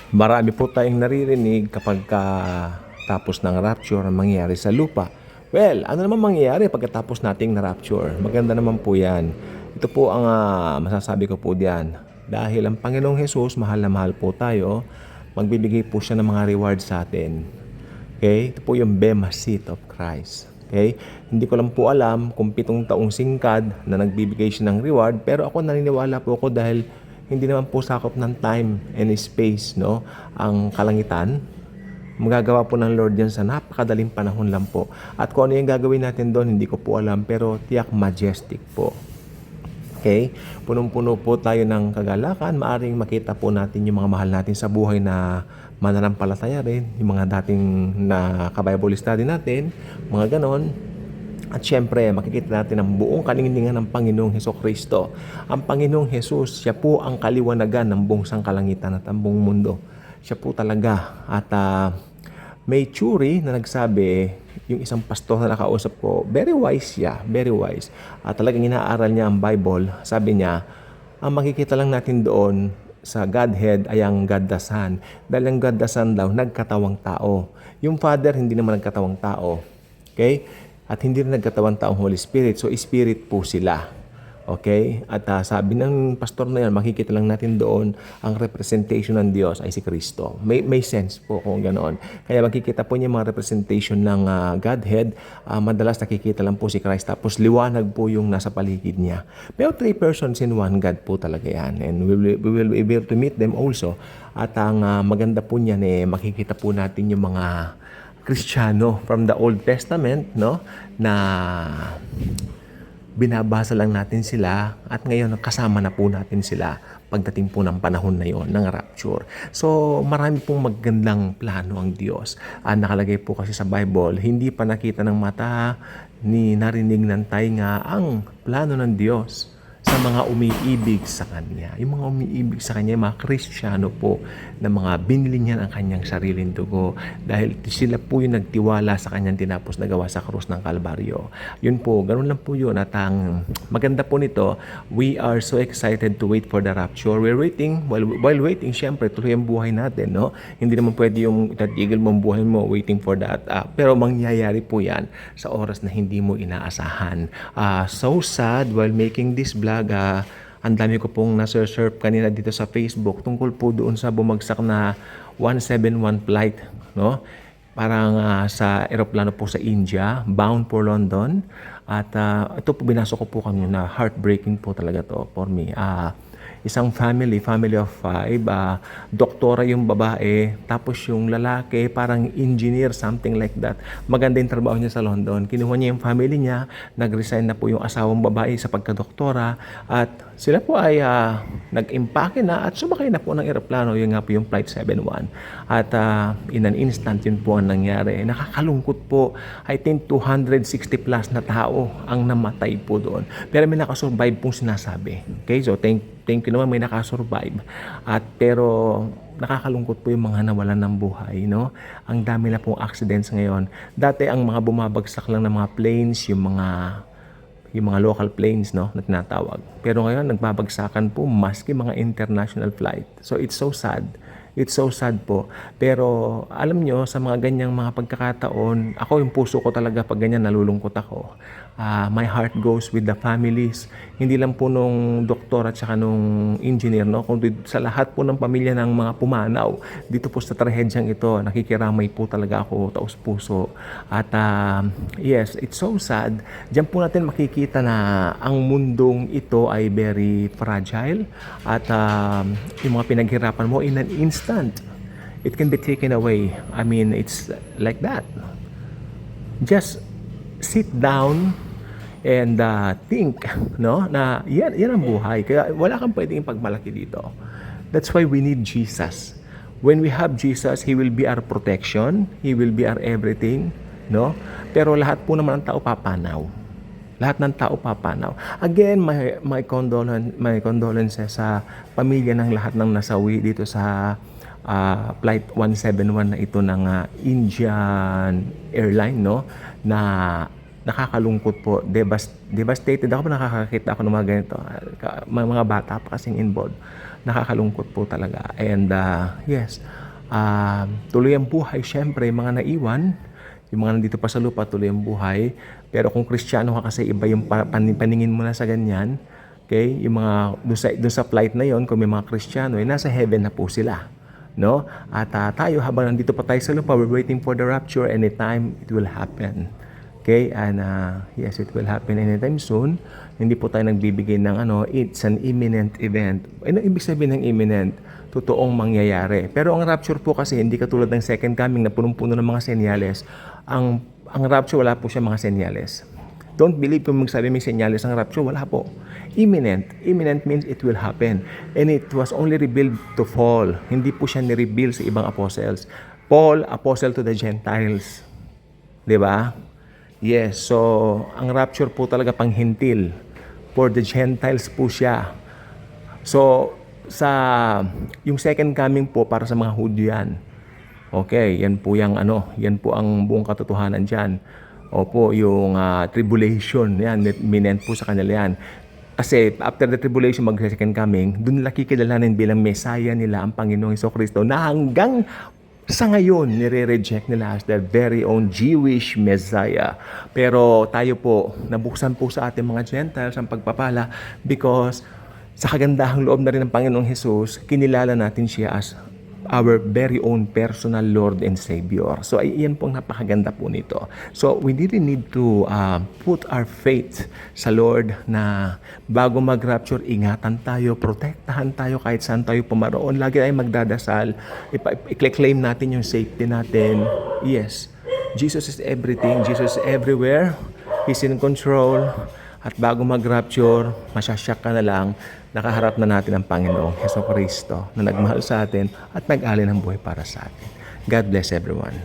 Marami po tayong naririnig kapag tapos ng rapture ang mangyayari sa lupa. Well, ano naman mangyayari pagkatapos nating na-rapture? Maganda naman po yan. Ito po ang masasabi ko po diyan. Dahil ang Panginoong Jesus, mahal na mahal po tayo, magbibigay po siya ng mga reward sa atin. Okay? Ito po yung Bema Seat of Christ. Okay? Hindi ko lang po alam kung 7 taong singkad na nagbibigay siya ng reward, pero ako naniniwala po ako dahil hindi naman po sakop ng time and space, no? Ang kalangitan. Magagawa po ng Lord yan sa napakadaling panahon lang po. At kung ano yung gagawin natin doon, hindi ko po alam, pero tiyak majestic po. Okay? Punong-puno po tayo ng kagalakan. Maaring makita po natin yung mga mahal natin sa buhay na mananampalataya rin, yung mga dating na ka-Bible study natin, mga ganon. At syempre, makikita natin ang buong kalingningan ng Panginoong Hesukristo. Ang Panginoong Jesus, siya po ang kaliwanagan ng buong sangkalangitan at ang buong mundo. Siya po talaga. At may tsuri na nagsabi, yung isang pastor na nakausap ko, very wise siya, very wise. At talagang inaaral niya ang Bible. Sabi niya, ang makikita lang natin doon sa Godhead ay ang God the Son. Dahil ang God the Son daw, nagkatawang tao. Yung Father, hindi naman nagkatawang tao. Okay? At hindi rin nagkatawang taong Holy Spirit. So, Spirit po sila. Okay? At sabi ng pastor na yan, makikita lang natin doon ang representation ng Diyos ay si Kristo. May sense po kung ganoon. Kaya makikita po niya mga representation ng Godhead. Madalas nakikita lang po si Christ. Tapos liwanag po yung nasa paligid niya. Pero 3 persons in one God po talaga yan. And we will be able to meet them also. At ang maganda po niyan, makikita po natin yung mga Kristiyano from the Old Testament, no, na binabasa lang natin sila at ngayon kasama na po natin sila pagdating po ng panahon na yon ng rapture. So marami pong magandang plano ang Diyos. Nakalagay po kasi sa Bible, hindi pa nakita ng mata ni narinig ng tainga ang plano ng Diyos sa mga umiibig sa Kanya. Yung mga umiibig sa Kanya, yung mga Kristiyano po, na mga binili niya ang Kanyang sariling dugo dahil sila po yung nagtiwala sa Kanyang tinapos na gawa sa krus ng Kalbaryo. Yun po, ganun lang po yun. At ang maganda po nito, we are so excited to wait for the rapture. We're waiting, while waiting, syempre, tuloy ang buhay natin, no? Hindi naman pwede yung tatigil mo ang buhay mo waiting for that. Pero mangyayari po yan sa oras na hindi mo inaasahan. So sad while making this vlog, ang dami ko pong na-surf kanina dito sa Facebook tungkol po doon sa bumagsak na 171 flight, no? Parang sa eroplano po sa India, bound for London. At ito po, binasa ko po kanina, heartbreaking po talaga to for me. Isang family of 5, doktora yung babae, tapos yung lalaki parang engineer, something like that. Maganda yung trabaho niya sa London. Kinuha niya yung family niya, nag-resign na po yung asawang babae sa pagkadoktora, at sila po ay nag-impake na at sumakay na po ng eroplano. Yung nga po yung Flight 71. At in an instant yun po ang nangyari. Nakakalungkot po. I think 260 plus na tao ang namatay po doon. Pero may nakasurvive pong sinasabi. Okay, so thank you naman, may nakasurvive. At pero nakakalungkot po yung mga nawalan ng buhay, no? Ang dami na pong accidents ngayon. Dati ang mga bumabagsak lang ng mga planes, yung mga local planes, no, na tinatawag. Pero ngayon nagbabagsakan po maski mga international flight. So it's so sad. It's so sad po. Pero alam nyo, sa mga ganyang mga pagkakataon, ako yung puso ko talaga pag ganyan nalulungkot ako. My heart goes with the families. Hindi lang po nung doktor at saka nung engineer, no, kundi sa lahat po ng pamilya ng mga pumanaw. Dito po sa trahedyang ito, nakikiramay po talaga ako, taos puso. At yes, it's so sad. Diyan po natin makikita na ang mundong ito ay very fragile. At yung mga pinaghirapan mo in an instant, it can be taken away. I mean, it's like that. Just sit down and think, no, na yan ang buhay. Kaya wala kang pwedeng pagmalaki dito. That's why we need Jesus. When we have Jesus, He will be our protection. He will be our everything, no? Pero lahat po naman ng tao papanaw. Lahat ng tao papanaw. Again, my condolences sa pamilya ng lahat ng nasawi dito sa Flight 171 na ito ng Indian Airline, no? Na nakakalungkot po. Devastated ako, nakakakita ako ng mga ganito. Mga bata pa kasing involved. nakakalungkot po talaga. And yes, tuloy ang buhay, syempre, mga naiwan, yung mga nandito pa sa lupa, tuloy ang buhay. Pero kung Kristiyano ka kasi, iba yung paningin mo na sa ganyan. Okay? Yung mga, dun sa flight na yon, kung may mga Kristiyano, nasa heaven na po sila. No? At tayo, habang nandito pa tayo sa lupa, we're waiting for the rapture. Anytime it will happen. Okay? And yes, it will happen anytime soon. Hindi po tayo nagbibigay ng it's an imminent event. Ano ibig sabihin ng imminent? Totoong mangyayari. Pero ang rapture po kasi hindi katulad ng second coming na punong-puno ng mga senyales. Ang rapture, wala po siya mga senyales. Don't believe kung magsabi may senyales ang rapture, wala po. Imminent. Imminent means it will happen. And it was only revealed to Paul. Hindi po siya ni-reveal sa ibang apostles. Paul, apostle to the Gentiles. Diba? Yes, so ang rapture po talaga panghintil. For the Gentiles po siya. So, yung second coming po para sa mga Hudyo yan. Okay, yan po yan po ang buong katotohanan dyan. Opo, yung tribulation, yan, minent po sa kanila yan. Kasi after the tribulation, mag-second coming, dun nila kikilalanin bilang Messiah nila ang Panginoong Hesukristo na hanggang sa ngayon, nire-reject nila as their very own Jewish Messiah. Pero tayo po, nabuksan po sa ating mga Gentiles ang pagpapala because sa kagandahang loob na rin ng Panginoong Jesus, kinilala natin siya as our very own personal Lord and Savior. So, iyan po ang napakaganda po nito. So, we really need to put our faith sa Lord na bago mag-rapture, ingatan tayo, protektahan tayo kahit saan tayo pumaroon. Lagi tayong magdadasal, i-claim natin yung safety natin. Yes, Jesus is everything. Jesus is everywhere. He's in control. At bago mag-rapture, masyasyak ka na lang, nakaharap na natin ang Panginoong Hesukristo na nagmahal sa atin at nag-alay ng buhay para sa atin. God bless everyone.